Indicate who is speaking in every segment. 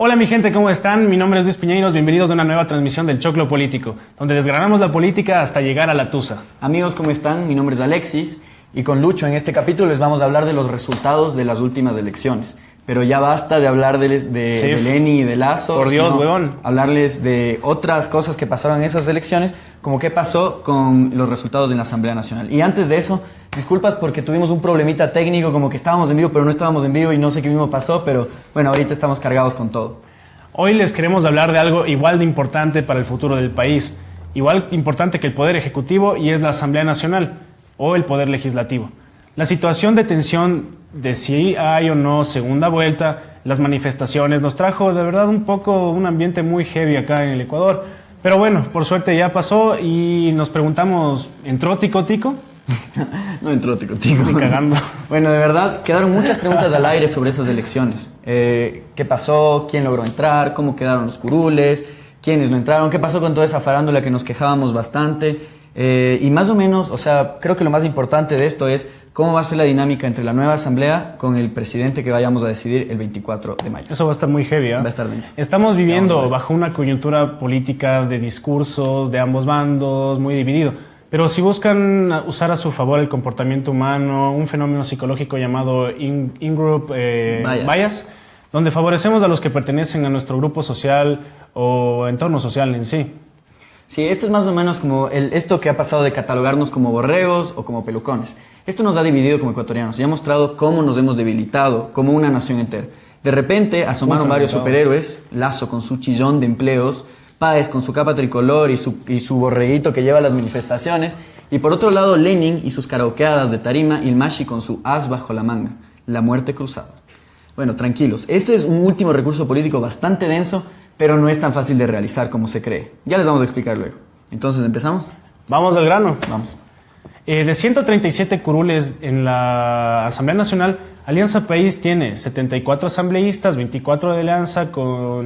Speaker 1: Hola mi gente, ¿cómo están? Mi nombre es Luis Piñeiros, bienvenidos a una nueva transmisión del Choclo Político, donde desgranamos la política hasta llegar a la tusa.
Speaker 2: Amigos, ¿cómo están? Mi nombre es Alexis y con Lucho en este capítulo les vamos a hablar de los resultados de las últimas elecciones. Pero ya basta de hablarles de Lenin y de Lazo.
Speaker 1: Por Dios, huevón.
Speaker 2: Hablarles de otras cosas que pasaron en esas elecciones, como qué pasó con los resultados en la Asamblea Nacional. Y antes de eso, disculpas porque tuvimos un problemita técnico, como que estábamos en vivo, pero no estábamos en vivo y no sé qué mismo pasó, pero bueno, ahorita estamos cargados con todo.
Speaker 1: Hoy les queremos hablar de algo igual de importante para el futuro del país, igual importante que el Poder Ejecutivo, y es la Asamblea Nacional o el Poder Legislativo. La situación de tensión de si hay o no segunda vuelta, las manifestaciones, nos trajo de verdad un ambiente muy heavy acá en el Ecuador. Pero bueno, por suerte ya pasó y nos preguntamos, ¿entró Tico Tico?
Speaker 2: No entró Tico Tico.
Speaker 1: Ni cagando.
Speaker 2: Bueno, de verdad, quedaron muchas preguntas al aire sobre esas elecciones. ¿Qué pasó? ¿Quién logró entrar? ¿Cómo quedaron los curules? ¿Quiénes no entraron? ¿Qué pasó con toda esa farándula que nos quejábamos bastante? Y más o menos, o sea, creo que lo más importante de esto es cómo va a ser la dinámica entre la nueva asamblea con el presidente que vayamos a decidir el 24 de mayo.
Speaker 1: Eso va a estar muy heavy, ¿eh?
Speaker 2: Va a estar denso.
Speaker 1: Estamos viviendo bajo una coyuntura política de discursos de ambos bandos, muy dividido. Pero si buscan usar a su favor el comportamiento humano, un fenómeno psicológico llamado in-group bias, donde favorecemos a los que pertenecen a nuestro grupo social o entorno social en sí.
Speaker 2: Sí, esto es más o menos como esto que ha pasado de catalogarnos como borregos o como pelucones. Esto nos ha dividido como ecuatorianos y ha mostrado cómo nos hemos debilitado como una nación entera. De repente asomaron varios superhéroes, Lazo con su chillón de empleos, Páez con su capa tricolor y su borreguito que lleva a las manifestaciones, y por otro lado Lenin y sus karaokeadas de tarima, y el Mashi con su as bajo la manga, la muerte cruzada. Bueno, tranquilos, esto es un último recurso político bastante denso, pero no es tan fácil de realizar como se cree. Ya les vamos a explicar luego. Entonces, ¿empezamos?
Speaker 1: Vamos al grano.
Speaker 2: Vamos.
Speaker 1: De 137 curules en la Asamblea Nacional, Alianza País tiene 74 asambleístas, 24 de Alianza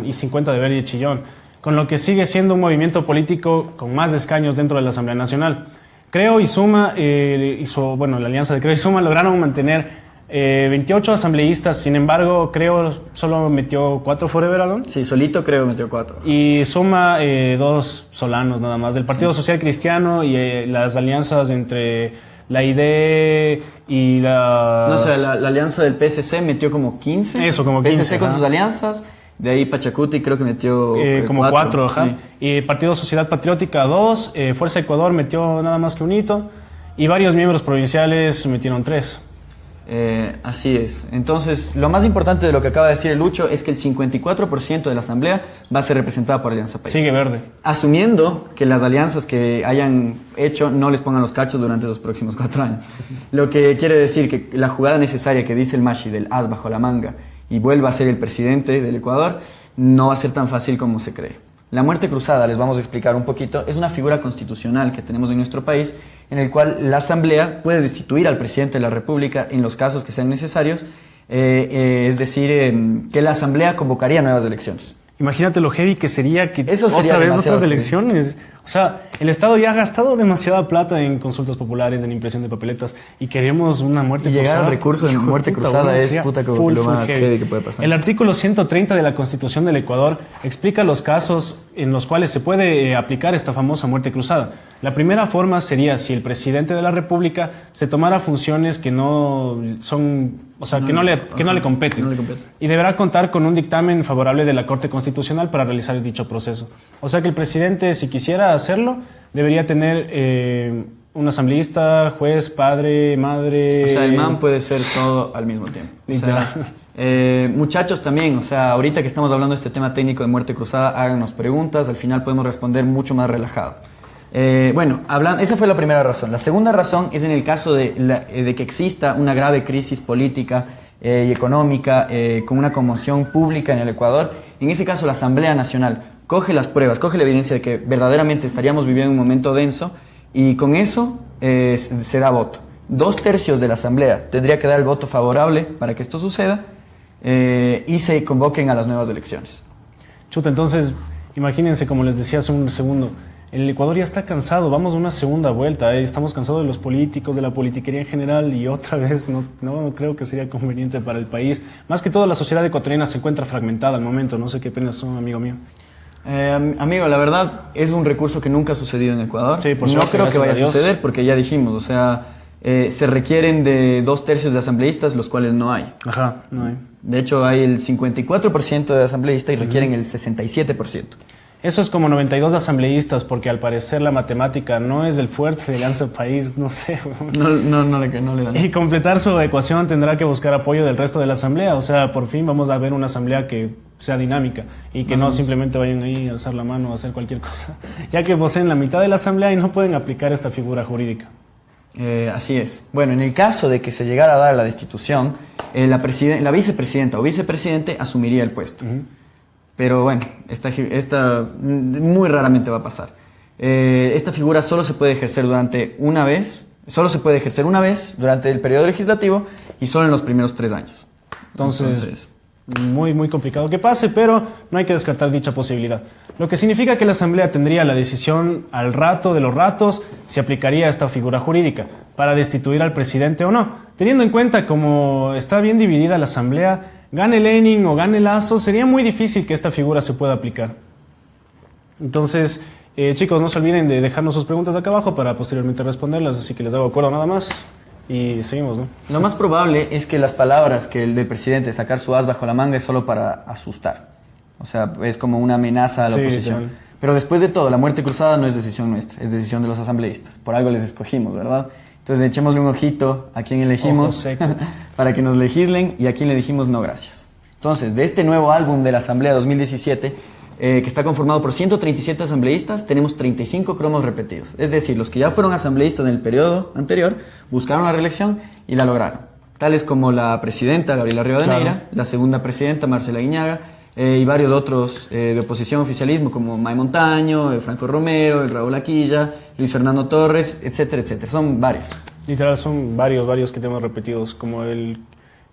Speaker 1: y 50 de Verde y Chillón, con lo que sigue siendo un movimiento político con más escaños dentro de la Asamblea Nacional. Creo y Suma, la Alianza de Creo y Suma lograron mantener 28 asambleístas, sin embargo, Creo solo metió 4 Forever Alone.
Speaker 2: Sí, solito Creo metió 4.
Speaker 1: Y Suma 2 solanos nada más, del Partido Social Cristiano y las alianzas entre la ID y la...
Speaker 2: No sé, la alianza del PSC metió como 15.
Speaker 1: Eso, como 15.
Speaker 2: PSC con sus alianzas. De ahí Pachacuti creo que metió
Speaker 1: como 4, ajá.
Speaker 2: Sí.
Speaker 1: Y Partido Sociedad Patriótica 2, Fuerza Ecuador metió nada más que un hito, y varios miembros provinciales metieron 3.
Speaker 2: Así es. Entonces, lo más importante de lo que acaba de decir el Lucho es que el 54% de la asamblea va a ser representada por Alianza País.
Speaker 1: Sigue verde.
Speaker 2: Asumiendo que las alianzas que hayan hecho no les pongan los cachos durante los próximos 4 años. Lo que quiere decir que la jugada necesaria que dice el Mashi del as bajo la manga y vuelva a ser el presidente del Ecuador no va a ser tan fácil como se cree. La muerte cruzada, les vamos a explicar un poquito, es una figura constitucional que tenemos en nuestro país en el cual la Asamblea puede destituir al presidente de la República en los casos que sean necesarios, es decir, que la Asamblea convocaría nuevas elecciones.
Speaker 1: Imagínate lo heavy que sería que
Speaker 2: eso sería
Speaker 1: otra vez otras
Speaker 2: heavy.
Speaker 1: Elecciones. O sea, el Estado ya ha gastado demasiada plata en consultas populares, en impresión de papeletas, y queremos una muerte cruzada.
Speaker 2: Y llegar al recurso de muerte cruzada es como lo más heavy que puede pasar.
Speaker 1: El artículo 130 de la Constitución del Ecuador explica los casos en los cuales se puede aplicar esta famosa muerte cruzada. La primera forma sería si el presidente de la República se tomara funciones que no son, o sea, que no le competen. Y deberá contar con un dictamen favorable de la Corte Constitucional para realizar dicho proceso. O sea que el presidente, si quisiera hacerlo, debería tener un asambleísta, juez, padre, madre...
Speaker 2: O sea, el man puede ser todo al mismo tiempo.
Speaker 1: Literal.
Speaker 2: O sea, muchachos también, o sea, ahorita que estamos hablando de este tema técnico de muerte cruzada, háganos preguntas, al final podemos responder mucho más relajado. Esa fue la primera razón. La segunda razón es en el caso de que exista una grave crisis política y económica, con una conmoción pública en el Ecuador. En ese caso, la Asamblea Nacional coge las pruebas, coge la evidencia de que verdaderamente estaríamos viviendo un momento denso, y con eso se da voto. 2/3 de la Asamblea tendría que dar el voto favorable para que esto suceda, y se convoquen a las nuevas elecciones.
Speaker 1: Chuta, entonces, imagínense, como les decía hace un segundo, El Ecuador ya está cansado, vamos a una segunda vuelta, estamos cansados de los políticos, de la politiquería en general y otra vez no creo que sería conveniente para el país. Más que todo la sociedad ecuatoriana se encuentra fragmentada al momento, no sé qué opinas tú, amigo mío.
Speaker 2: Amigo, la verdad es un recurso que nunca ha sucedido en Ecuador.
Speaker 1: Sí, por
Speaker 2: no
Speaker 1: suerte,
Speaker 2: creo que vaya a
Speaker 1: Dios.
Speaker 2: suceder porque ya dijimos, o sea, se requieren de 2/3 de asambleístas, los cuales no hay.
Speaker 1: Ajá, no hay.
Speaker 2: De hecho, hay el 54% de asambleístas y requieren el 67%.
Speaker 1: Eso es como 92 asambleístas, porque al parecer la matemática no es el fuerte de Alianza País, no sé.
Speaker 2: No le dan.
Speaker 1: Y completar su ecuación tendrá que buscar apoyo del resto de la asamblea, o sea, por fin vamos a ver una asamblea que sea dinámica y que no simplemente vayan ahí a alzar la mano o a hacer cualquier cosa, ya que poseen la mitad de la asamblea y no pueden aplicar esta figura jurídica.
Speaker 2: Así es. Bueno, en el caso de que se llegara a dar la destitución, la vicepresidenta o vicepresidente asumiría el puesto. Pero bueno, esta muy raramente va a pasar. Esta figura solo se puede ejercer una vez durante el periodo legislativo y solo en los primeros 3 años.
Speaker 1: Entonces muy complicado que pase, pero no hay que descartar dicha posibilidad. Lo que significa que la Asamblea tendría la decisión al rato de los ratos si aplicaría esta figura jurídica para destituir al presidente o no. Teniendo en cuenta cómo está bien dividida la Asamblea, gane Lenin o gane Lazo, sería muy difícil que esta figura se pueda aplicar. Entonces, chicos, no se olviden de dejarnos sus preguntas acá abajo para posteriormente responderlas, así que les hago acuerdo nada más y seguimos, ¿no?
Speaker 2: Lo más probable es que las palabras que el del presidente sacar su as bajo la manga es solo para asustar. O sea, es como una amenaza a la oposición.
Speaker 1: También.
Speaker 2: Pero después de todo, la muerte cruzada no es decisión nuestra, es decisión de los asambleístas. Por algo les escogimos, ¿verdad? Entonces echémosle un ojito a quién elegimos para que nos legislen y a quién le dijimos no gracias. Entonces, de este nuevo álbum de la Asamblea 2017, que está conformado por 137 asambleístas, tenemos 35 cromos repetidos. Es decir, los que ya fueron asambleístas en el periodo anterior buscaron la reelección y la lograron. Tales como la presidenta Gabriela Rivadeneira, la segunda presidenta Marcela Guiñaga, y varios otros de oposición oficialismo como May Montaño, Franco Romero, el Raúl Aquilla, Luis Fernando Torres, etcétera, etcétera. Son varios.
Speaker 1: Literal, son varios que tenemos repetidos, como el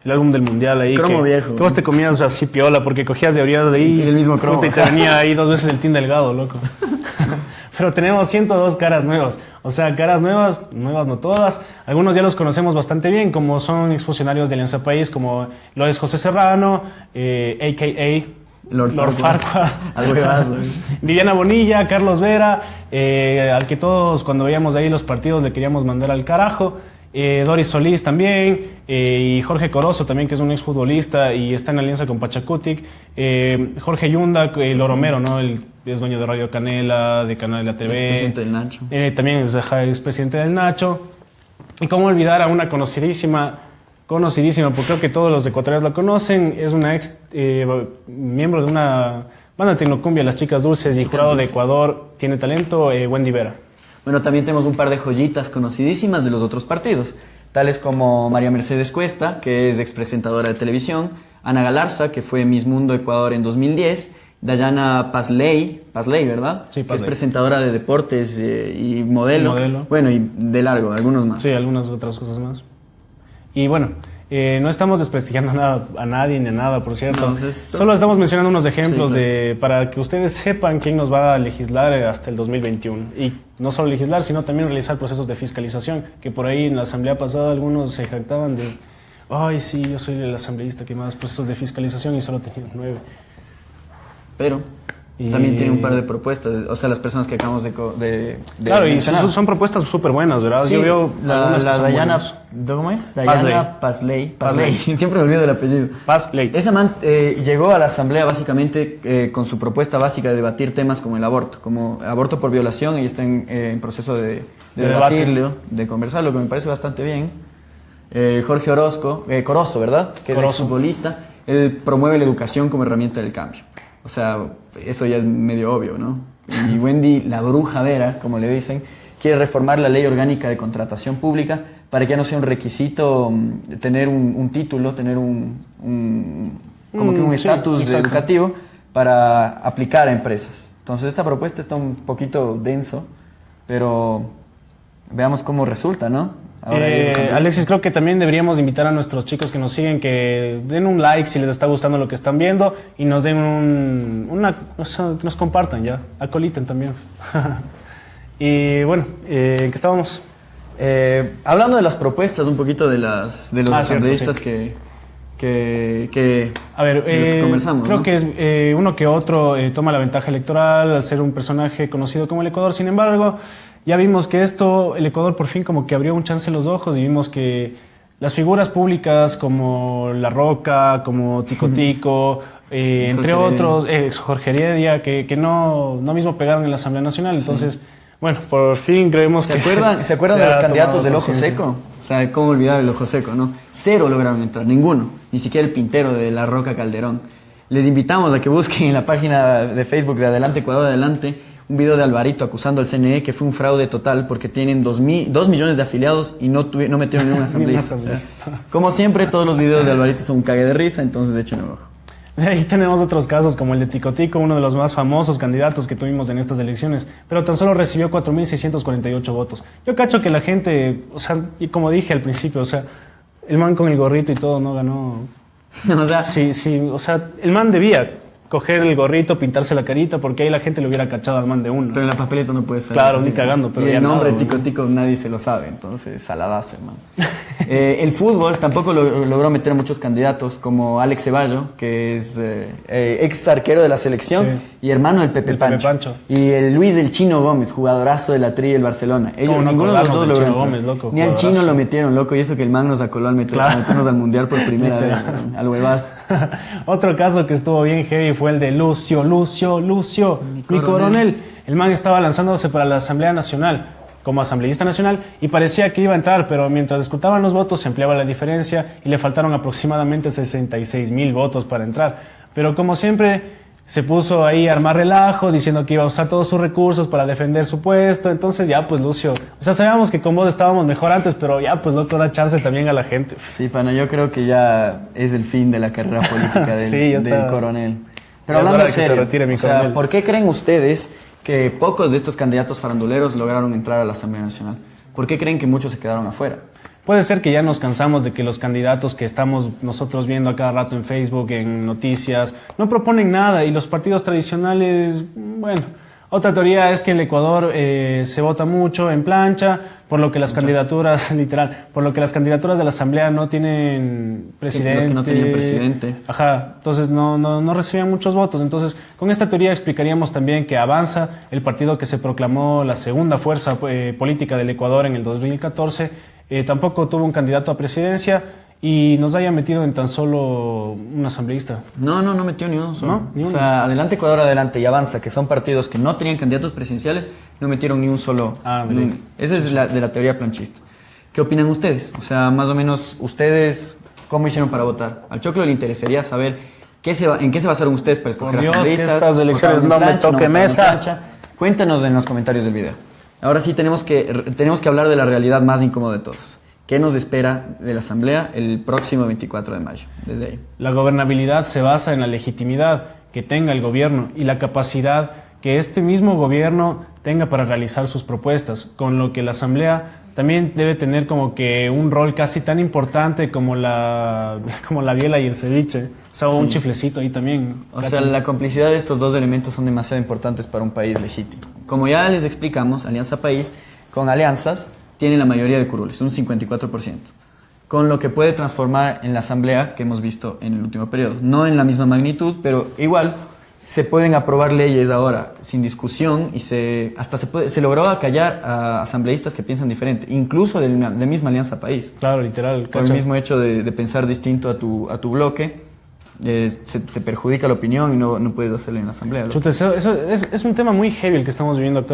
Speaker 1: álbum del mundial ahí.
Speaker 2: Cromo viejo.
Speaker 1: Que vos te comías así piola porque cogías de orillas de ahí.
Speaker 2: Y el mismo cromo.
Speaker 1: Y te venía ahí 2 veces el Team Delgado, loco. Pero tenemos 102 caras nuevas. O sea, caras nuevas no todas. Algunos ya los conocemos bastante bien, como son exfuncionarios de Alianza País, como lo es José Serrano, a.k.a. Lord Farquhar. Viviana Bonilla, Carlos Vera, al que todos cuando veíamos ahí los partidos le queríamos mandar al carajo. Doris Solís también, y Jorge Corozo también, que es un exfutbolista y está en alianza con Pachacutic. Jorge Yunda, Loromero, ¿no? Él es dueño de Radio Canela, de Canal de la TV.
Speaker 2: Expresidente del Nacho.
Speaker 1: También es expresidente del Nacho. Y cómo olvidar a una conocidísima, porque creo que todos los ecuatorianos la conocen, es una miembro de una banda de tecnocumbia, Las Chicas Dulces, y jurado de Ecuador, tiene talento, Wendy Vera.
Speaker 2: Bueno, también tenemos un par de joyitas conocidísimas de los otros partidos, tales como María Mercedes Cuesta, que es expresentadora de televisión, Ana Galarza, que fue Miss Mundo Ecuador en 2010, Dayana Pazley, ¿verdad?
Speaker 1: Sí, Pazley.
Speaker 2: Que es presentadora de deportes y modelo. Bueno, y de largo, algunos más.
Speaker 1: Sí, algunas otras cosas más. Y bueno, no estamos desprestigiando a nadie ni a nada, por cierto.
Speaker 2: Entonces,
Speaker 1: solo estamos mencionando unos ejemplos
Speaker 2: sí, claro.
Speaker 1: para que ustedes sepan quién nos va a legislar hasta el 2021. Y no solo legislar, sino también realizar procesos de fiscalización, que por ahí en la asamblea pasada algunos se jactaban de, ay, sí, yo soy el asambleísta que más procesos de fiscalización y solo tenía 9.
Speaker 2: Pero también tiene un par de propuestas, o sea, las personas que acabamos de
Speaker 1: claro,
Speaker 2: mencionar.
Speaker 1: y son propuestas súper buenas, ¿verdad?
Speaker 2: Sí,
Speaker 1: yo veo
Speaker 2: la Dayana, ¿cómo es? Dayana Pazley. Siempre me olvido del apellido.
Speaker 1: Pazley.
Speaker 2: Esa man llegó a la asamblea básicamente con su propuesta básica de debatir temas como el aborto, como aborto por violación, y está en proceso de debatirlo, de conversarlo, que me parece bastante bien. Jorge Corozo, ¿verdad? Que es futbolista. Él promueve la educación como herramienta del cambio. O sea, eso ya es medio obvio, ¿no? Y Wendy, la bruja Vera, como le dicen, quiere reformar la ley orgánica de contratación pública para que ya no sea un requisito tener un título, tener un estatus educativo para aplicar a empresas. Entonces esta propuesta está un poquito denso, pero veamos cómo resulta, ¿no?
Speaker 1: Alexis, creo que también deberíamos invitar a nuestros chicos que nos siguen que den un like si les está gustando lo que están viendo y nos den que nos compartan ya, acoliten también. Y bueno, ¿en qué estábamos?
Speaker 2: Hablando de las propuestas, un poquito de los asambleístas
Speaker 1: cierto, sí.
Speaker 2: de los que conversamos,
Speaker 1: creo
Speaker 2: ¿no?
Speaker 1: que es uno que otro toma la ventaja electoral al ser un personaje conocido como el Ecuador. Sin embargo, ya vimos que el Ecuador por fin como que abrió un chance en los ojos y vimos que las figuras públicas como La Roca, como Tico Tico, entre otros, Jorge Heredia, que no mismo pegaron en la Asamblea Nacional. Entonces, bueno, por fin creemos
Speaker 2: ¿Se
Speaker 1: que...
Speaker 2: acuerdan de los candidatos del Ojo Seco? O sea, ¿cómo olvidar el Ojo Seco, no? Cero lograron entrar, ninguno. Ni siquiera el pintero de La Roca Calderón. Les invitamos a que busquen en la página de Facebook de Adelante Ecuador Adelante un video de Alvarito acusando al CNE que fue un fraude total porque tienen 2 millones de afiliados y no metieron ni un asambleísta. Como siempre, todos los videos de Alvarito son un cague de risa, entonces echen un ojo.
Speaker 1: Ahí tenemos otros casos como el de Tico Tico, uno de los más famosos candidatos que tuvimos en estas elecciones, pero tan solo recibió 4.648 votos. Yo cacho que la gente, o sea, y como dije al principio, o sea, el man con el gorrito y todo no ganó.
Speaker 2: O sea,
Speaker 1: Sí, o sea, el man debía coger el gorrito, pintarse la carita, porque ahí la gente le hubiera cachado al man de uno.
Speaker 2: pero en la papeleta no puede salir.
Speaker 1: Claro, ni cagando, pero
Speaker 2: y
Speaker 1: ya
Speaker 2: el nombre
Speaker 1: nada,
Speaker 2: Tico Tico nadie se lo sabe, entonces saladazo, hermano. El fútbol tampoco logró meter muchos candidatos, como Alex Ceballo, que es ex arquero de la selección y hermano del Pepe Pancho. Y el Luis del Chino Gómez, jugadorazo de la Tri del Barcelona.
Speaker 1: ¿Cómo no
Speaker 2: Ninguno de los dos
Speaker 1: acordarnos del
Speaker 2: logró
Speaker 1: Chino
Speaker 2: entrar.
Speaker 1: Gómez, loco,
Speaker 2: Ni al
Speaker 1: jugadorazo?
Speaker 2: Chino lo metieron, loco, y eso que el man nos acoló al meternos al Mundial por primera vez, al huevazo.
Speaker 1: Otro caso que estuvo bien heavy fue el de Lucio, mi coronel. El man estaba lanzándose para la Asamblea Nacional como asambleísta nacional y parecía que iba a entrar, pero mientras escrutaban los votos se ampliaba la diferencia y le faltaron aproximadamente 66,000 votos para entrar. Pero como siempre se puso ahí a armar relajo diciendo que iba a usar todos sus recursos para defender su puesto. Entonces ya pues Lucio, o sea, sabíamos que con vos estábamos mejor antes, pero ya pues loco, da chance también a la gente.
Speaker 2: Sí, pana, yo creo que ya es el fin de la carrera política
Speaker 1: Sí, ya está.
Speaker 2: del coronel. Pero
Speaker 1: Ya es
Speaker 2: hablando
Speaker 1: hora
Speaker 2: en
Speaker 1: de que se
Speaker 2: serio,
Speaker 1: retire mi
Speaker 2: o sea,
Speaker 1: coronel.
Speaker 2: ¿por qué creen ustedes que pocos de estos candidatos faranduleros lograron entrar a la Asamblea Nacional? ¿Por qué creen que muchos se quedaron afuera?
Speaker 1: Puede ser que ya nos cansamos de que los candidatos que estamos nosotros viendo a cada rato en Facebook, en noticias, no proponen nada y los partidos tradicionales, bueno, otra teoría es que en el Ecuador se vota mucho en plancha, por lo que las candidaturas, literal, por lo que las candidaturas de la Asamblea no tienen presidente.
Speaker 2: Los que no tenían presidente.
Speaker 1: Ajá, entonces no recibían muchos votos. Entonces, con esta teoría explicaríamos también que Avanza, el partido que se proclamó la segunda fuerza política del Ecuador en el 2014, tampoco tuvo un candidato a presidencia y nos haya metido en tan solo un asambleísta.
Speaker 2: No metió ni uno solo.
Speaker 1: No, ni
Speaker 2: o
Speaker 1: uno.
Speaker 2: sea, Adelante Ecuador Adelante y Avanza, que son partidos que no tenían candidatos presidenciales, no metieron ni un solo.
Speaker 1: Mire.
Speaker 2: Esa es de la teoría planchista. ¿Qué opinan ustedes? O sea, más o menos, ustedes, ¿cómo hicieron para votar? Al Choclo le interesaría saber en qué se basaron ustedes para escoger
Speaker 1: Por Dios, que
Speaker 2: asambleístas.
Speaker 1: estas elecciones
Speaker 2: ¿Votaron en
Speaker 1: no me
Speaker 2: plancha,
Speaker 1: toque
Speaker 2: votaron en
Speaker 1: mesa?
Speaker 2: plancha? Cuéntanos en los comentarios del video. Ahora sí tenemos que hablar de la realidad más incómoda de todas. ¿Qué nos espera de la Asamblea el próximo 24 de mayo? Desde ahí.
Speaker 1: La gobernabilidad se basa en la legitimidad que tenga el gobierno y la capacidad que este mismo gobierno tenga para realizar sus propuestas, con lo que la Asamblea también debe tener como que un rol casi tan importante como la biela y el ceviche. O sea, un chiflecito ahí también.
Speaker 2: O sea, la complicidad de estos dos elementos son demasiado importantes para un país legítimo. Como ya les explicamos, Alianza País, con alianzas, tiene la mayoría de curules, un 54%, con lo que puede transformar en la Asamblea que hemos visto en el último periodo. No en la misma magnitud, pero igual se pueden aprobar leyes ahora sin discusión y se logró acallar a asambleístas que piensan diferente, incluso de la misma Alianza País.
Speaker 1: Claro, literal.
Speaker 2: Por el mismo hecho de pensar distinto a tu bloque, se te perjudica la opinión y no puedes hacerlo en la Asamblea.
Speaker 1: Chuta, eso es un tema muy heavy el que estamos viviendo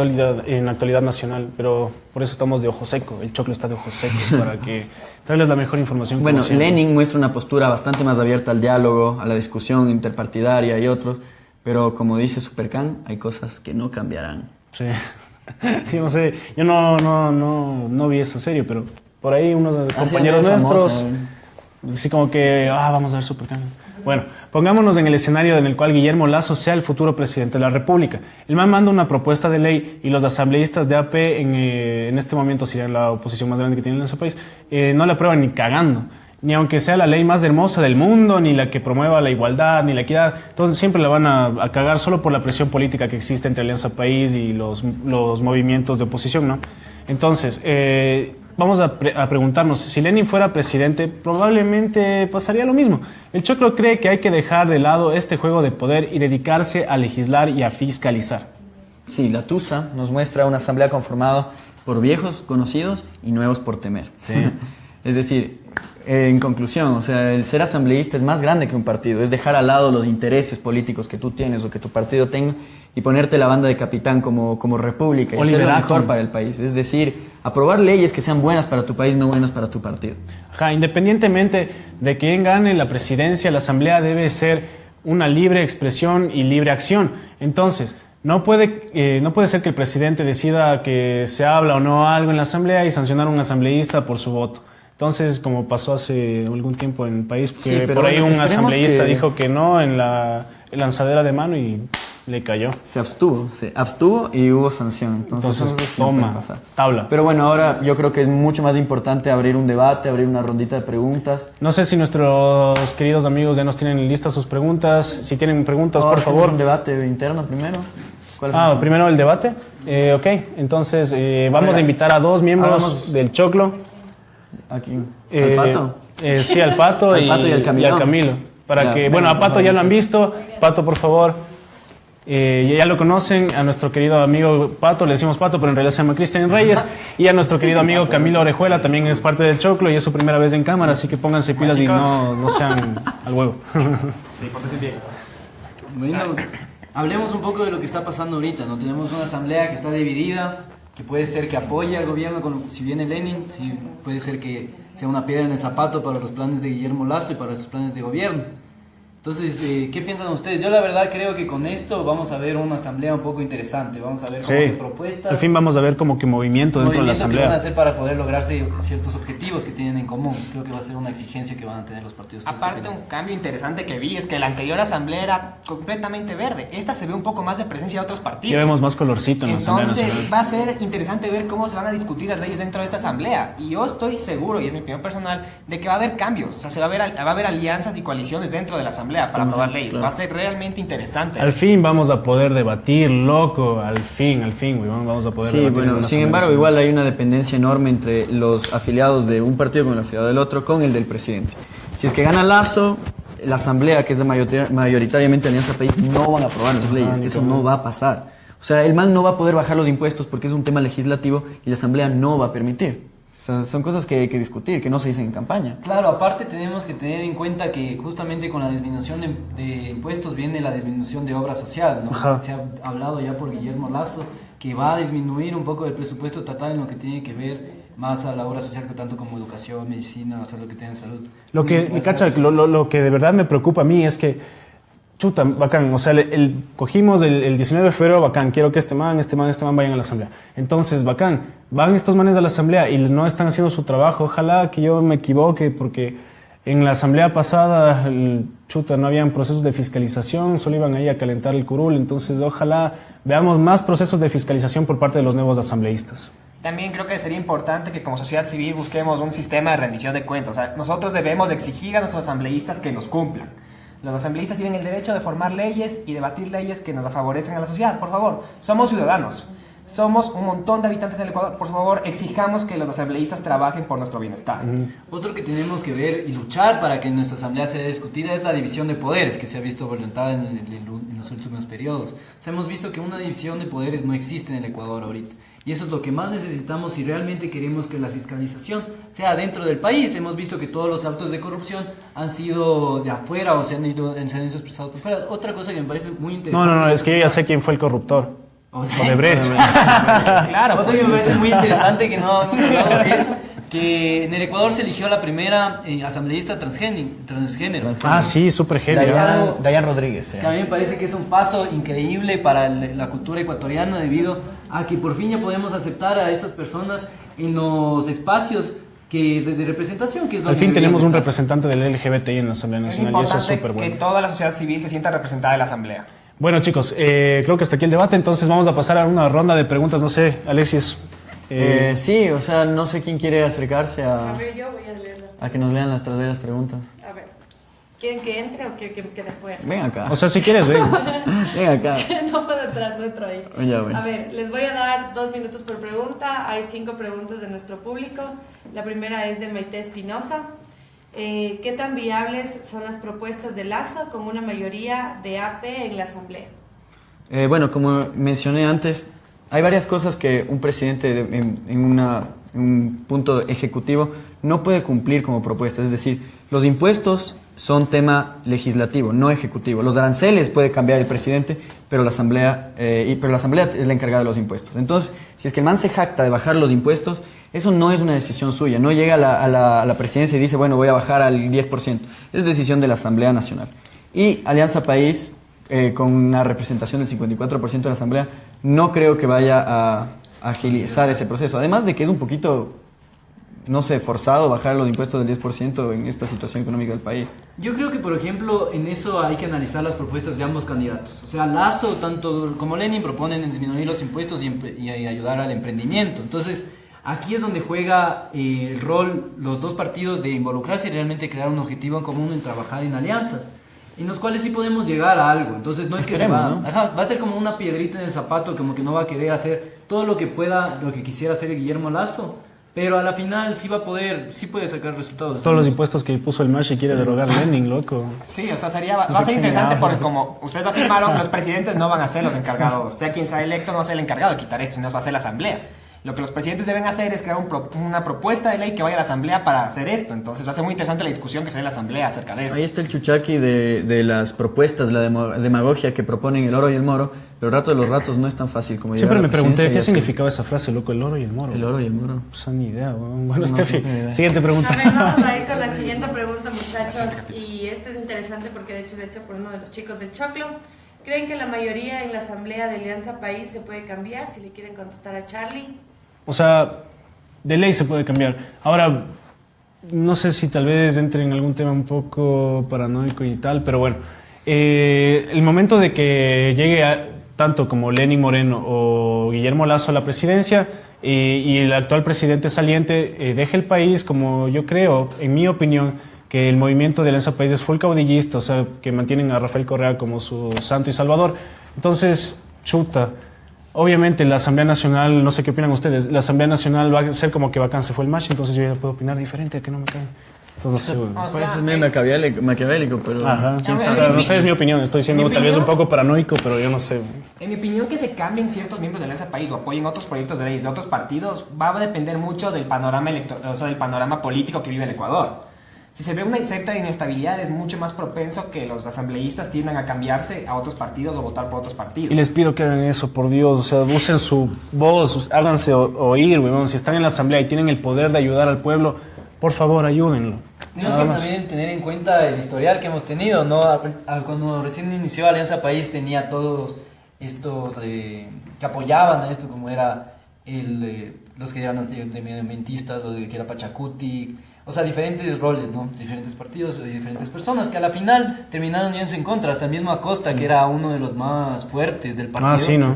Speaker 1: en la actualidad nacional, pero por eso estamos de ojo seco. El Choclo está de ojo seco para que traerles la mejor información.
Speaker 2: Bueno,
Speaker 1: como siempre.
Speaker 2: Lenin muestra una postura bastante más abierta al diálogo, a la discusión interpartidaria y otros, pero como dice Supercan, hay cosas que no cambiarán.
Speaker 1: Sí. Yo no sé, yo no vi esa serie, pero por ahí unos compañeros nuestros, así como que, vamos a ver Supercan. Bueno, pongámonos en el escenario en el cual Guillermo Lasso sea el futuro presidente de la República. El man manda una propuesta de ley y los asambleístas de AP en este momento serían la oposición más grande que tiene en ese país, no la aprueban ni cagando. ni aunque sea la ley más hermosa del mundo, ni la que promueva la igualdad, ni la equidad, entonces siempre la van a cagar solo por la presión política que existe entre Alianza País y los movimientos de oposición, ¿no? Entonces, vamos a preguntarnos, si Lenin fuera presidente, probablemente pasaría lo mismo. El Choclo cree que hay que dejar de lado este juego de poder y dedicarse a legislar y a fiscalizar.
Speaker 2: Sí, la Tusa nos muestra una asamblea conformada por viejos conocidos y nuevos por temer.
Speaker 1: Sí.
Speaker 2: Es decir, en conclusión, o sea, el ser asambleísta es más grande que un partido, es dejar al lado los intereses políticos que tú tienes o que tu partido tenga y ponerte la banda de capitán como república y ser lo mejor para el país. Es decir, aprobar leyes que sean buenas para tu país, no buenas para tu partido.
Speaker 1: Ajá, independientemente de quién gane la presidencia, la asamblea debe ser una libre expresión y libre acción. Entonces, no puede ser que el presidente decida que se habla o no algo en la asamblea y sancionar a un asambleísta por su voto. Entonces, como pasó hace algún tiempo en el país, que sí, por ahí un asambleísta dijo que no en la lanzadera de mano y le cayó.
Speaker 2: Se abstuvo y hubo sanción. Entonces
Speaker 1: toma, tabla.
Speaker 2: Pero bueno, ahora yo creo que es mucho más importante abrir un debate, abrir una rondita de preguntas.
Speaker 1: No sé si nuestros queridos amigos ya nos tienen listas sus preguntas. Si tienen preguntas, por favor.
Speaker 2: Un debate interno primero.
Speaker 1: Primero el debate. Ok, entonces vamos a invitar a dos miembros del Choclo.
Speaker 2: Aquí. ¿Al Pato?
Speaker 1: Sí, al Pato,
Speaker 2: y al Camilo.
Speaker 1: Para que, bueno, a Pato ya lo han visto. Pato, por favor. Ya lo conocen, a nuestro querido amigo Pato, le decimos Pato, pero en realidad se llama Cristian Reyes. Y a nuestro querido amigo Camilo Orejuela, también es parte del Choclo y es su primera vez en cámara, así que pónganse pilas y no sean al huevo.
Speaker 3: Sí, pórtense bien. Bueno, hablemos un poco de lo que está pasando ahorita, ¿no? Tenemos una asamblea que está dividida, que puede ser que apoye al gobierno, si viene Lenin, sí, puede ser que sea una piedra en el zapato para los planes de Guillermo Lasso y para sus planes de gobierno. Entonces, ¿qué piensan ustedes? Yo la verdad creo que con esto vamos a ver una asamblea un poco interesante, vamos a ver cómo qué propuestas.
Speaker 1: Al fin vamos a ver como que movimiento dentro de la asamblea.
Speaker 3: ¿Qué van a hacer para poder lograrse ciertos objetivos que tienen en común? Creo que va a ser una exigencia que van a tener los partidos.
Speaker 4: Aparte, un cambio interesante que vi es que la anterior asamblea era completamente verde. Esta se ve un poco más de presencia de otros partidos.
Speaker 1: Ya vemos más colorcito en la asamblea nacional.
Speaker 4: Entonces, va a ser interesante ver cómo se van a discutir las leyes dentro de esta asamblea. Y yo estoy seguro, y es mi opinión personal, de que va a haber cambios. O sea, va a haber alianzas y coaliciones dentro de la asamblea para aprobar leyes. Claro. Va a ser realmente interesante.
Speaker 1: Al fin vamos a poder debatir, loco. Al fin, güey. Vamos a poder debatir.
Speaker 2: Bueno, sin embargo, igual hay una dependencia enorme entre los afiliados de un partido con el afiliado del otro, con el del presidente. Si es que gana Lasso, la asamblea, que es de mayoritariamente Alianza País, no van a aprobar las leyes. Eso no va a pasar. O sea, el man no va a poder bajar los impuestos porque es un tema legislativo y la asamblea no va a permitir. O sea, son cosas que hay que discutir, que no se dicen en campaña.
Speaker 3: Claro, aparte tenemos que tener en cuenta que justamente con la disminución de impuestos viene la disminución de obra social, ¿no?
Speaker 1: Ajá.
Speaker 3: Se ha hablado ya por Guillermo Lasso que va a disminuir un poco el presupuesto estatal en lo que tiene que ver más a la obra social, que tanto como educación, medicina, o sea, lo que tiene salud.
Speaker 1: Lo que de verdad me preocupa a mí es que chuta, bacán, o sea, cogimos el 19 de febrero, bacán, quiero que este man vayan a la asamblea. Entonces, bacán, van estos manes a la asamblea y no están haciendo su trabajo. Ojalá que yo me equivoque porque en la asamblea pasada, no habían procesos de fiscalización, solo iban ahí a calentar el curul. Entonces, ojalá veamos más procesos de fiscalización por parte de los nuevos asambleístas.
Speaker 4: También creo que sería importante que como sociedad civil busquemos un sistema de rendición de cuentas. O sea, nosotros debemos exigir a nuestros asambleístas que nos cumplan. Los asambleístas tienen el derecho de formar leyes y debatir leyes que nos favorecen a la sociedad. Por favor, somos ciudadanos. Somos un montón de habitantes en el Ecuador. Por favor, exijamos que los asambleístas trabajen por nuestro bienestar.
Speaker 3: Otro que tenemos que ver y luchar para que nuestra asamblea sea discutida es la división de poderes que se ha visto violentada en los últimos periodos. O sea, hemos visto que una división de poderes no existe en el Ecuador ahorita. Y eso es lo que más necesitamos si realmente queremos que la fiscalización sea dentro del país. Hemos visto que todos los actos de corrupción han sido de afuera o se han ido expresados por fuera. Otra cosa que me parece muy interesante...
Speaker 1: No, es que yo ya sé quién fue el corruptor. Odebrecht.
Speaker 3: Claro, otra que me parece muy interesante que no hemos hablado es que en el Ecuador se eligió la primera asambleísta transgénero.
Speaker 1: Ah, sí, súper genial.
Speaker 2: Dayan Rodríguez.
Speaker 3: Que a mí me parece que es un paso increíble para la cultura ecuatoriana debido a que por fin ya podemos aceptar a estas personas en los espacios de representación. Que es
Speaker 1: al fin tenemos un representante del LGBTI en la Asamblea Nacional y eso es súper bueno.
Speaker 4: Que toda la sociedad civil se sienta representada en la Asamblea.
Speaker 1: Bueno, chicos, creo que hasta aquí el debate, entonces vamos a pasar a una ronda de preguntas. No sé, Alexis.
Speaker 2: Sí, o sea, no sé quién quiere acercarse a...
Speaker 5: A ver, yo voy a leer las
Speaker 2: A que nos lean nuestras bellas preguntas.
Speaker 5: A ver, ¿quieren que entre o quieren que me quede fuera?
Speaker 2: Ven acá.
Speaker 1: O sea, si quieres, ven.
Speaker 2: Ven acá.
Speaker 5: No puedo entrar, no entro ahí.
Speaker 2: Ya, bueno.
Speaker 5: A ver, les voy a dar 2 minutos por pregunta. Hay 5 preguntas de nuestro público. La primera es de Maite Espinosa. ¿Qué tan viables son las propuestas de Lasso con una mayoría de AP en la Asamblea?
Speaker 2: Bueno, como mencioné antes, hay varias cosas que un presidente en un punto ejecutivo no puede cumplir como propuesta. Es decir, los impuestos son tema legislativo, no ejecutivo. Los aranceles puede cambiar el presidente, pero la Asamblea es la encargada de los impuestos. Entonces, si es que el man se jacta de bajar los impuestos, eso no es una decisión suya. No llega a la presidencia y dice, bueno, voy a bajar al 10%. Es decisión de la Asamblea Nacional. Y Alianza País, con una representación del 54% de la Asamblea, no creo que vaya a agilizar ese proceso. Además de que es un poquito, no sé, forzado bajar los impuestos del 10% en esta situación económica del país.
Speaker 3: Yo creo que, por ejemplo, en eso hay que analizar las propuestas de ambos candidatos. O sea, Lasso, tanto como Lenin, proponen disminuir los impuestos y ayudar al emprendimiento. Entonces, aquí es donde juega el rol los dos partidos de involucrarse y realmente crear un objetivo en común en trabajar en alianzas, en los cuales sí podemos llegar a algo. Entonces no es
Speaker 2: Esperemos,
Speaker 3: que se va,
Speaker 2: ¿no?
Speaker 3: ajá, va a ser como una piedrita en el zapato, como que no va a querer hacer todo lo que pueda, lo que quisiera hacer Guillermo Lasso, pero a la final sí va a poder, sí puede sacar resultados.
Speaker 1: Todos los impuestos que puso el Mashi quiere derogar Lenin, loco.
Speaker 4: Sí, o sea, va a ser interesante porque como ustedes afirmaron, los presidentes no van a ser los encargados, sea quien sea electo, no va a ser el encargado de quitar esto, sino va a ser la Asamblea. Lo que los presidentes deben hacer es crear una propuesta de ley que vaya a la Asamblea para hacer esto. Entonces va a ser muy interesante la discusión que se dé en la Asamblea acerca de esto.
Speaker 2: Ahí está el chuchaqui de las propuestas, la demagogia que proponen el oro y el moro, pero el rato de los ratos no es tan fácil como llegar
Speaker 1: Siempre
Speaker 2: a la
Speaker 1: me pregunté
Speaker 2: presidencia y
Speaker 1: qué
Speaker 2: hacer
Speaker 1: significaba esa frase, loco, el oro y el moro.
Speaker 2: el oro y el moro.
Speaker 1: Pues ni idea, weón. Bueno,
Speaker 2: No,
Speaker 1: Steffi,
Speaker 2: no tengo idea.
Speaker 1: siguiente pregunta.
Speaker 5: A ver, vamos a ir con la siguiente pregunta, muchachos. Y esta es interesante porque de hecho es hecha por uno de los chicos del Choclo. ¿Creen que la mayoría en la Asamblea de Alianza País se puede cambiar? Si le quieren contestar a Charlie.
Speaker 1: O sea, de ley se puede cambiar. Ahora, no sé si tal vez entre en algún tema un poco paranoico y tal, pero bueno, el momento de que llegue tanto como Lenín Moreno o Guillermo Lasso a la presidencia y el actual presidente saliente deje el país, como yo creo, en mi opinión, que el movimiento de Alianza País es full caudillista, o sea, que mantienen a Rafael Correa como su santo y salvador. Entonces, chuta. Obviamente la Asamblea Nacional, no sé qué opinan ustedes, la Asamblea Nacional va a ser como que vacán se fue el Mashi, entonces yo ya puedo opinar diferente, que no me cae. Entonces no sé, bueno.
Speaker 4: O sea,
Speaker 2: Pues es medio maquiavélico, pero...
Speaker 1: Ajá.
Speaker 2: ¿quién
Speaker 1: O
Speaker 2: sabe?
Speaker 1: sea, no sé, es mi opinión, estoy siendo
Speaker 4: Mi
Speaker 1: tal vez un
Speaker 4: opinión-
Speaker 1: poco paranoico, pero yo no sé.
Speaker 4: En mi opinión, que se cambien ciertos miembros de Alianza País o apoyen otros proyectos de leyes de otros partidos va a depender mucho del panorama o sea, del panorama político que vive el Ecuador. Si se ve una cierta inestabilidad, es mucho más propenso que los asambleístas tiendan a cambiarse a otros partidos o votar por otros partidos.
Speaker 1: Y les pido que hagan eso, por Dios, o sea, usen su voz, háganse oír, weón. Si están en la Asamblea y tienen el poder de ayudar al pueblo, por favor, ayúdenlo.
Speaker 3: Tenemos
Speaker 1: Nada
Speaker 3: que
Speaker 1: más.
Speaker 3: también tener en cuenta el historial que hemos tenido, ¿no? Cuando recién inició Alianza País tenía todos estos que apoyaban a esto, como era los que eran de medioambientistas o de que era Pachacuti, o sea, diferentes roles, ¿no? Diferentes partidos y diferentes personas que a la final terminaron yéndose en contra, hasta el mismo Acosta, que era uno de los más fuertes del partido.
Speaker 1: Sí, ¿no?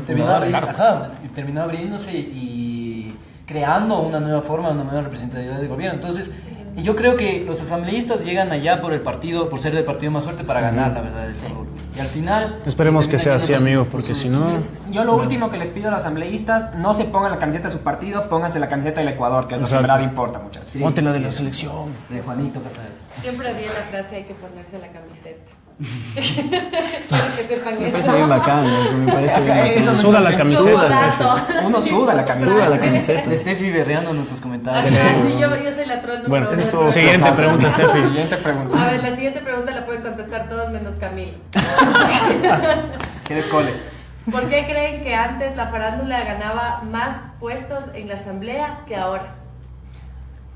Speaker 3: Terminó abriéndose y creando una nueva forma, una nueva representatividad del gobierno. Entonces, y yo creo que los asambleístas llegan allá por el partido, por ser el partido más fuerte para ganar, la verdad, El Salvador. Y al final...
Speaker 1: Esperemos que sea así,
Speaker 3: termina
Speaker 1: amigo,
Speaker 3: con
Speaker 1: porque
Speaker 3: sus
Speaker 1: si no...
Speaker 3: intereses.
Speaker 4: Yo lo último que les pido a los asambleístas, no se pongan la camiseta de su partido, pónganse la camiseta del Ecuador, que es lo que en
Speaker 1: Exacto.
Speaker 4: verdad importa, muchachos.
Speaker 1: Ponte la de la selección.
Speaker 3: De Juanito Casares.
Speaker 5: Siempre di la frase hay que ponerse la camiseta. Quiero que sepan
Speaker 2: Me
Speaker 5: eso.
Speaker 2: parece bien bacán, me parece bien bacán.
Speaker 4: Eso
Speaker 1: Suda la camiseta,
Speaker 5: Sudato.
Speaker 1: Steffi.
Speaker 4: Uno suda la camiseta.
Speaker 2: Suda la camiseta.
Speaker 3: De Steffi berreando nuestros comentarios.
Speaker 5: Sí, yo soy la troll número
Speaker 1: Bueno,
Speaker 5: uno.
Speaker 2: estuvo-
Speaker 1: siguiente pregunta, Steffi.
Speaker 4: Siguiente pregunta.
Speaker 5: A ver, la siguiente pregunta la pueden contestar todos menos Camilo.
Speaker 4: ¿Qué descole?
Speaker 5: ¿Por qué creen que antes la farándula ganaba más puestos en la asamblea que ahora?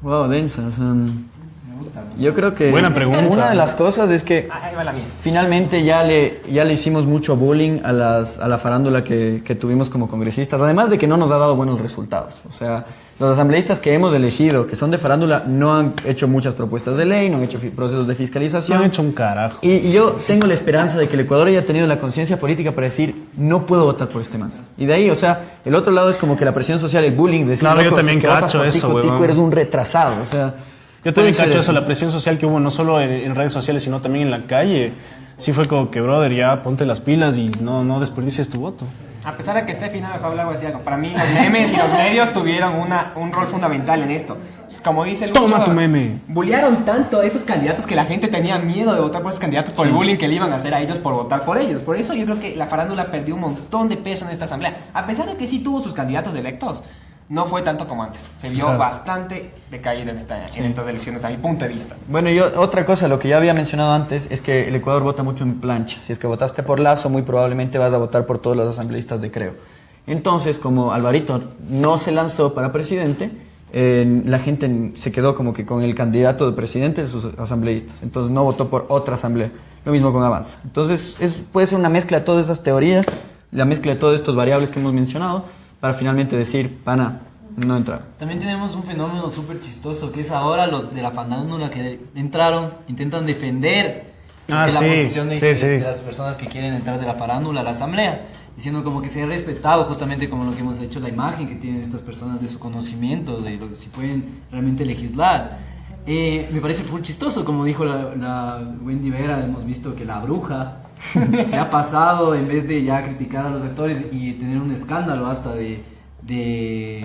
Speaker 2: Wow, densa, o sea...
Speaker 3: Me gusta.
Speaker 2: Yo creo que
Speaker 1: Buena pregunta.
Speaker 2: una de las cosas es que
Speaker 4: Ahí va la mía.
Speaker 2: finalmente ya le hicimos mucho bullying a la farándula que tuvimos como congresistas, además de que no nos ha dado buenos resultados. O sea, los asambleístas que hemos elegido, que son de farándula, no han hecho muchas propuestas de ley, no han hecho procesos de
Speaker 1: Se
Speaker 2: fiscalización.
Speaker 1: han hecho un carajo.
Speaker 2: Y yo tengo la esperanza de que el Ecuador haya tenido la conciencia política para decir, no puedo votar por este man. Y de ahí, o sea, el otro lado es como que la presión social, el bullying, decir,
Speaker 1: Claro, yo
Speaker 2: "Loco, si
Speaker 1: también
Speaker 2: es que votas
Speaker 1: cacho
Speaker 2: por
Speaker 1: eso,
Speaker 2: tico,
Speaker 1: huevón.
Speaker 2: eres un retrasado". O sea,
Speaker 1: Yo también
Speaker 2: Puede ser
Speaker 1: cacho
Speaker 2: eso.
Speaker 1: eso, la presión social que hubo no solo en redes sociales, sino también en la calle. Sí fue como que, brother, ya ponte las pilas y no desperdicies tu voto.
Speaker 4: A pesar de que Steffi no dejó hablar, voy a decir algo. Para mí los memes y los medios tuvieron un rol fundamental en esto. Como dice Lucho,
Speaker 1: Toma tu meme.
Speaker 4: bullearon tanto a estos candidatos que la gente tenía miedo de votar por esos candidatos por el bullying que le iban a hacer a ellos por votar por ellos. Por eso yo creo que la farándula perdió un montón de peso en esta asamblea. A pesar de que sí tuvo sus candidatos electos, no fue tanto como antes. Se vio
Speaker 1: Claro.
Speaker 4: bastante decaída en estas elecciones, a mi punto de vista.
Speaker 2: Bueno, yo otra cosa, lo que ya había mencionado antes, es que el Ecuador vota mucho en plancha. Si es que votaste por Lazo, muy probablemente vas a votar por todos los asambleístas de Creo. Entonces, como Alvarito no se lanzó para presidente, la gente se quedó como que con el candidato de presidente de sus asambleístas. Entonces no votó por otra asamblea. Lo mismo con Avanza. Entonces puede ser una mezcla de todas esas teorías, la mezcla de todas estas variables que hemos mencionado, para finalmente decir, pana, no entrar.
Speaker 3: También tenemos un fenómeno súper chistoso, que es ahora los de la farándula que entraron, intentan defender
Speaker 1: Ah,
Speaker 3: la
Speaker 1: sí,
Speaker 3: posición de,
Speaker 1: sí, sí.
Speaker 3: de las personas que quieren entrar de la farándula a la asamblea, diciendo como que se ha respetado justamente como lo que hemos hecho, la imagen que tienen estas personas de su conocimiento, de lo que si pueden realmente legislar. Me parece full chistoso, como dijo la Wendy Vera, hemos visto que la bruja se ha pasado, en vez de ya criticar a los actores y tener un escándalo hasta de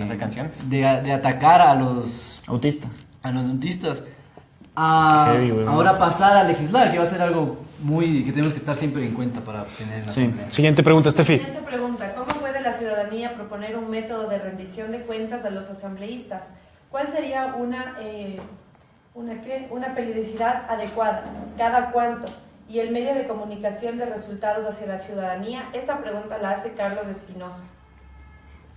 Speaker 4: ¿Hacer canciones?
Speaker 3: de atacar a los
Speaker 2: Autistas.
Speaker 3: autistas, a
Speaker 1: Heavy, weón.
Speaker 3: ahora pasar a legislar, que va a ser algo muy que tenemos que estar siempre en cuenta para tener en la
Speaker 2: Sí.
Speaker 3: asamblea.
Speaker 1: Siguiente pregunta, Steffi.
Speaker 5: Siguiente pregunta. ¿Cómo puede la ciudadanía proponer un método de rendición de cuentas a los asambleístas? ¿Cuál sería una periodicidad adecuada? ¿Cada cuánto? ¿Y el medio de comunicación de resultados hacia la ciudadanía? Esta pregunta la hace Carlos Espinosa.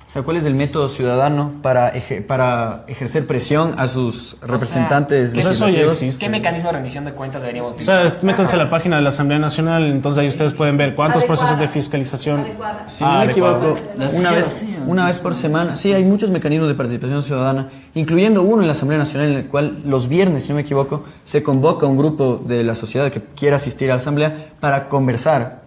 Speaker 2: O sea, ¿cuál es el método ciudadano para ejercer presión a sus representantes
Speaker 1: pues eso ya
Speaker 2: legislativos?
Speaker 1: existe.
Speaker 4: ¿Qué mecanismo de rendición de cuentas deberíamos
Speaker 1: O
Speaker 4: utilizar?
Speaker 1: sea, métanse a la página de la Asamblea Nacional, entonces ahí ustedes pueden ver cuántos
Speaker 5: Adecuada.
Speaker 1: procesos de fiscalización.
Speaker 5: Adecuada.
Speaker 2: Si no me
Speaker 1: adecuado.
Speaker 2: equivoco,
Speaker 3: La
Speaker 2: una
Speaker 3: CIA,
Speaker 2: vez,
Speaker 3: sí,
Speaker 2: una vez por semana, sí, hay muchos mecanismos de participación ciudadana, incluyendo uno en la Asamblea Nacional, en el cual los viernes, si no me equivoco, se convoca un grupo de la sociedad que quiera asistir a la Asamblea para conversar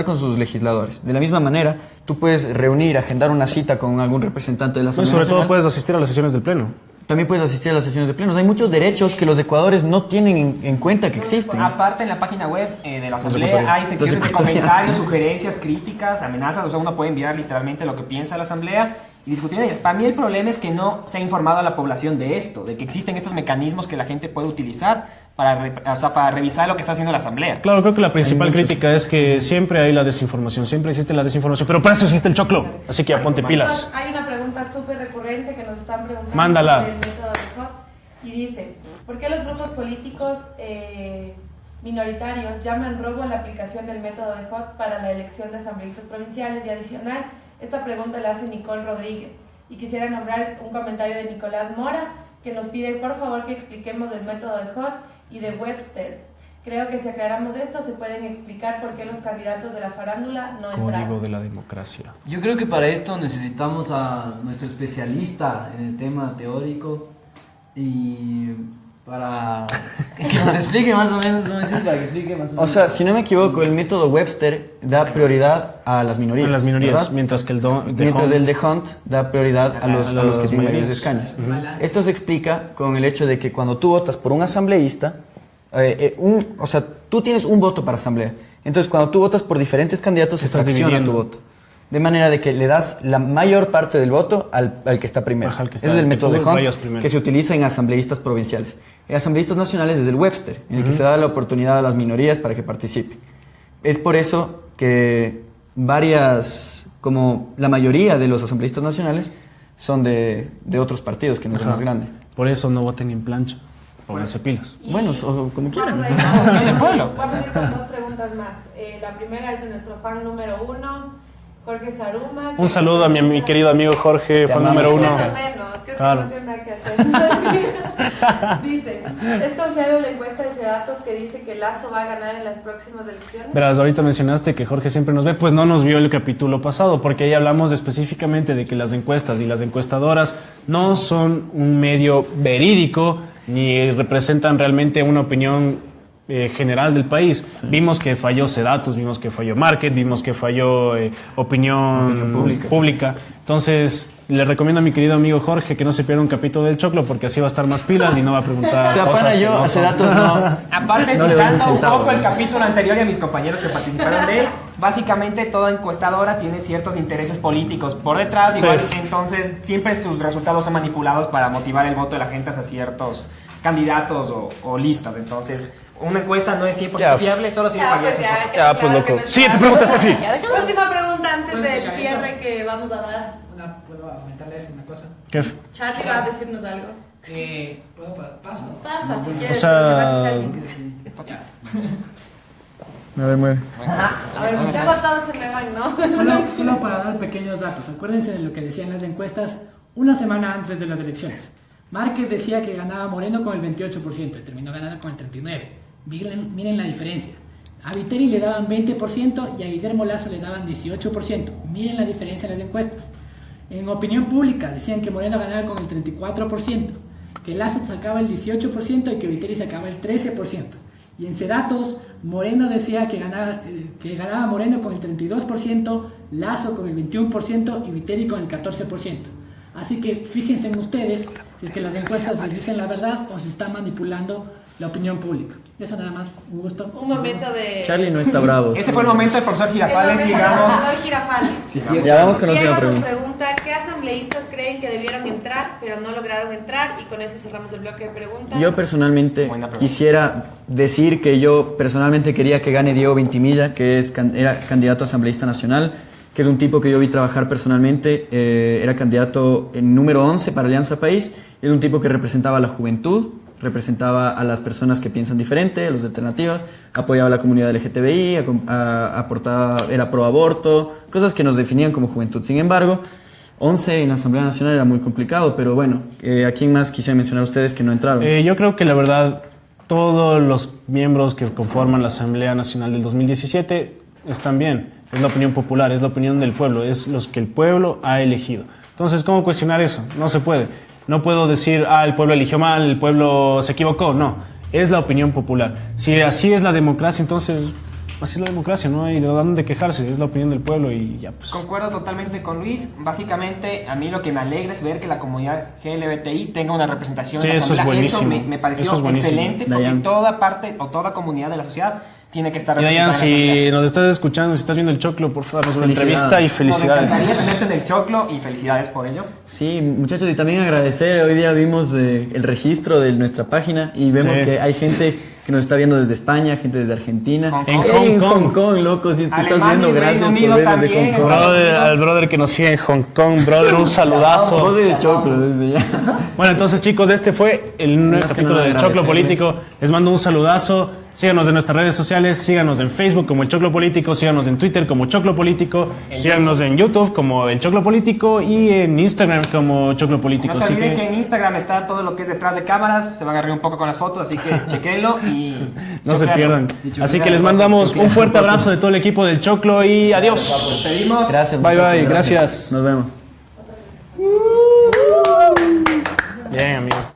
Speaker 2: con sus legisladores. De la misma manera, tú puedes reunir, agendar una cita con algún representante de la
Speaker 1: No, y
Speaker 2: Asamblea
Speaker 1: sobre todo
Speaker 2: Nacional.
Speaker 1: puedes asistir a las sesiones del Pleno.
Speaker 2: También puedes asistir a las sesiones de plenos. Hay muchos derechos que los ecuadores no tienen en cuenta que existen.
Speaker 4: Aparte, en la página web de la
Speaker 1: Los
Speaker 4: Asamblea
Speaker 1: ecuatorianos.
Speaker 4: hay secciones
Speaker 2: Los
Speaker 4: de
Speaker 2: ecuatorianos.
Speaker 4: comentarios, sugerencias, críticas, amenazas. O sea, uno puede enviar literalmente lo que piensa la Asamblea y discutir ellas. Para mí el problema es que no se ha informado a la población de esto, de que existen estos mecanismos que la gente puede utilizar para revisar lo que está haciendo la Asamblea.
Speaker 1: Claro, creo que la principal crítica es que siempre hay la desinformación, siempre existe la desinformación, pero para eso existe el choclo. Así que ya ponte pilas.
Speaker 5: Hay una pregunta súper recurrente que nos están preguntando
Speaker 1: Mándala.
Speaker 5: sobre el método de Hot y dice, ¿por qué los grupos políticos minoritarios llaman robo a la aplicación del método de Hot para la elección de asambleístas provinciales? Y adicional, esta pregunta la hace Nicole Rodríguez y quisiera nombrar un comentario de Nicolás Mora que nos pide por favor que expliquemos el método de Hot y de Webster. Creo que si aclaramos esto se pueden explicar por qué los candidatos de la farándula no
Speaker 1: Código
Speaker 5: entraron.
Speaker 1: de la democracia.
Speaker 3: Yo creo que para esto necesitamos a nuestro especialista en el tema teórico y para que nos explique más o menos, ¿no? Sí, para que explique más o menos.
Speaker 2: O sea, si no me equivoco, el método Webster da prioridad a las minorías.
Speaker 1: A las minorías,
Speaker 2: ¿verdad?
Speaker 1: mientras que el
Speaker 2: Mientras el de Hunt da prioridad a los que tienen mayores
Speaker 1: mayorías.
Speaker 2: escaños. Esto se explica con el hecho de que cuando tú votas por un asambleísta, o sea, tú tienes un voto para asamblea. Entonces, cuando tú votas por diferentes candidatos, se
Speaker 1: Estás
Speaker 2: fracciona
Speaker 1: dividiendo.
Speaker 2: tu voto. De manera de que le das la mayor parte del voto al que está primero.
Speaker 1: Ajá, al que está-
Speaker 2: Ese es el
Speaker 1: que
Speaker 2: método
Speaker 1: tú
Speaker 2: de Hunt
Speaker 1: vayas primero.
Speaker 2: que se utiliza en asambleístas provinciales. En asambleístas nacionales es el Webster, en el que se da la oportunidad a las minorías para que participen. Es por eso que como la mayoría de los asambleístas nacionales son de otros partidos que no son
Speaker 1: Ajá.
Speaker 2: más grandes.
Speaker 1: Por eso no voten en plancha. Pónganse pilas.
Speaker 5: Y
Speaker 2: Bueno, o como quieran.
Speaker 5: Vamos
Speaker 2: o
Speaker 5: a
Speaker 2: sea.
Speaker 5: ir-
Speaker 4: Sí, del pueblo.
Speaker 5: Vamos a ir con dos preguntas más. La primera es de nuestro fan número 1, Jorge Saruma.
Speaker 1: Un saludo a mi querido amigo Jorge, fan
Speaker 2: amamos,
Speaker 1: número 1.
Speaker 5: Creo
Speaker 1: Claro.
Speaker 5: que no tiene nada que hacer. Dice, ¿es confiable la encuesta de Sedatos que dice que Lazo va a ganar en las próximas elecciones?
Speaker 1: Verás, ahorita mencionaste que Jorge siempre nos ve, pues no nos vio el capítulo pasado, porque ahí hablamos específicamente de que las encuestas y las encuestadoras no son un medio verídico ni representan realmente una opinión general del país. Vimos que falló Sedatos, vimos que falló Market, vimos que falló opinión pública. Entonces, Y le recomiendo a mi querido amigo Jorge que no se pierda un capítulo del Choclo porque así va a estar más pilas y no va a preguntar
Speaker 2: O sea,
Speaker 1: cosas
Speaker 2: para
Speaker 1: que
Speaker 2: yo,
Speaker 1: no
Speaker 2: hace
Speaker 1: son.
Speaker 2: datos no.
Speaker 4: Aparte,
Speaker 2: No le doy un
Speaker 4: citando un
Speaker 2: centavo,
Speaker 4: poco el
Speaker 2: ¿no?
Speaker 4: capítulo anterior y a mis compañeros que participaron de él, básicamente toda encuestadora tiene ciertos intereses políticos por detrás,
Speaker 1: Sí.
Speaker 4: igual, entonces siempre sus resultados son manipulados para motivar el voto de la gente hacia ciertos candidatos o listas. Entonces, una encuesta no es 100%
Speaker 1: Ya.
Speaker 4: fiable, solo si
Speaker 5: Ya, pues
Speaker 1: Ya, pues, loco. Siguiente pregunta, Steffi.
Speaker 5: Última pregunta antes
Speaker 6: ¿Puedes
Speaker 5: del
Speaker 6: explicar
Speaker 5: cierre
Speaker 6: eso?
Speaker 5: que vamos a dar.
Speaker 6: ¿Puedo aumentarles una cosa?
Speaker 1: ¿Qué?
Speaker 5: Charlie va a decirnos algo.
Speaker 6: ¿Puedo paso?
Speaker 5: Pasa, si quieres.
Speaker 1: sea,
Speaker 5: pero levántate a alguien.
Speaker 2: A ver, mueve.
Speaker 5: A ver, luego todos se me van, ¿no?
Speaker 6: Solo para dar pequeños datos. Acuérdense de lo que decían las encuestas una semana antes de las elecciones. Márquez decía que ganaba Moreno con el 28% y terminó ganando con el 39%. Miren la diferencia. A Viteri le daban 20% y a Guillermo Lasso le daban 18%. Miren la diferencia en las encuestas. En opinión pública decían que Moreno ganaba con el 34%, que Lasso sacaba el 18% y que Viteri sacaba el 13%. Y en Cedatos, Moreno decía que ganaba Moreno con el 32%, Lasso con el 21% y Viteri con el 14%. Así que fíjense en ustedes si es que las encuestas les dicen la verdad o se está manipulando la opinión pública. Eso nada más, un gusto.
Speaker 5: Un momento de...
Speaker 2: Charlie no está bravo.
Speaker 4: Ese fue el momento del profesor Girafales,
Speaker 5: El
Speaker 4: sigamos.
Speaker 5: profesor Girafales.
Speaker 2: Ya vamos con la última
Speaker 5: Diego nos
Speaker 2: pregunta.
Speaker 5: pregunta, ¿qué asambleístas creen que debieron entrar, pero no lograron entrar? Y con eso cerramos el bloque de preguntas.
Speaker 2: Yo personalmente
Speaker 4: Buena pregunta.
Speaker 2: quisiera decir que yo personalmente quería que gane Diego Vintimilla, que era candidato a asambleísta nacional, que es un tipo que yo vi trabajar personalmente, era candidato en número 11 para Alianza País, es un tipo que representaba a la juventud, representaba a las personas que piensan diferente, a las alternativas, apoyaba a la comunidad LGTBI, aportaba, era pro aborto, cosas que nos definían como juventud. Sin embargo, 11 en la Asamblea Nacional era muy complicado, pero bueno, ¿a quién más quisiera mencionar ustedes que no entraron?
Speaker 1: Yo creo que la verdad, todos los miembros que conforman la Asamblea Nacional del 2017 están bien. Es la opinión popular, es la opinión del pueblo, es los que el pueblo ha elegido. Entonces, ¿cómo cuestionar eso? No se puede. No puedo decir, el pueblo eligió mal, el pueblo se equivocó. No, es la opinión popular. Si así es la democracia, entonces así es la democracia, no hay de dónde quejarse, es la opinión del pueblo y ya pues.
Speaker 4: Concuerdo totalmente con Luis. Básicamente, a mí lo que me alegra es ver que la comunidad LGBTI tenga una representación
Speaker 1: Sí,
Speaker 4: en la
Speaker 1: eso es
Speaker 4: asamblea.
Speaker 1: buenísimo.
Speaker 4: Eso me pareció
Speaker 1: Eso es buenísimo.
Speaker 4: excelente porque
Speaker 2: Dayan.
Speaker 4: toda parte o toda comunidad de la sociedad tiene que estar
Speaker 1: Y Dayan,
Speaker 4: representada en la
Speaker 1: si
Speaker 4: asamblea.
Speaker 1: nos estás escuchando, si estás viendo el Choclo, por favor, una
Speaker 2: Felicidades.
Speaker 1: entrevista y
Speaker 4: Me encantaría
Speaker 1: felicidades.
Speaker 4: tenerte en el Choclo y felicidades por ello.
Speaker 2: Sí, muchachos, y también agradecer, hoy día vimos el registro de nuestra página y vemos
Speaker 1: Sí.
Speaker 2: que hay gente que nos está viendo desde España, gente desde Argentina.
Speaker 4: Hong
Speaker 1: En
Speaker 4: Kong.
Speaker 2: Ey,
Speaker 1: Hong Kong.
Speaker 2: loco, si es que estás
Speaker 4: Alemania
Speaker 2: viendo,
Speaker 4: y Reino
Speaker 2: gracias por
Speaker 4: Unido
Speaker 2: ver desde
Speaker 4: también,
Speaker 2: Hong Kong.
Speaker 1: Al brother que nos sigue en Hong Kong, brother, un
Speaker 2: Vos
Speaker 1: saludazo.
Speaker 2: de Choclo, desde ya.
Speaker 1: Bueno, entonces chicos, este fue el nuevo
Speaker 2: Más que
Speaker 1: capítulo
Speaker 2: nada
Speaker 1: del Choclo
Speaker 2: agradecerles.
Speaker 1: Político. Les mando un saludazo. Síganos en nuestras redes sociales, síganos en Facebook como El Choclo Político, síganos en Twitter como Choclo Político, síganos en YouTube como El Choclo Político y en Instagram como Choclo Político.
Speaker 4: No se
Speaker 1: Así
Speaker 4: olviden que
Speaker 1: que
Speaker 4: en Instagram está todo lo que es detrás de cámaras, se van a reír un poco con las fotos, así que chequenlo y
Speaker 1: no se
Speaker 4: choquearlo.
Speaker 1: pierdan. Así que les mandamos un fuerte abrazo de todo el equipo del Choclo y adiós.
Speaker 4: Nos despedimos.
Speaker 2: Gracias,
Speaker 1: Bye,
Speaker 2: muchachos,
Speaker 1: bye, gracias.
Speaker 2: Nos vemos.
Speaker 1: Bien, amigo.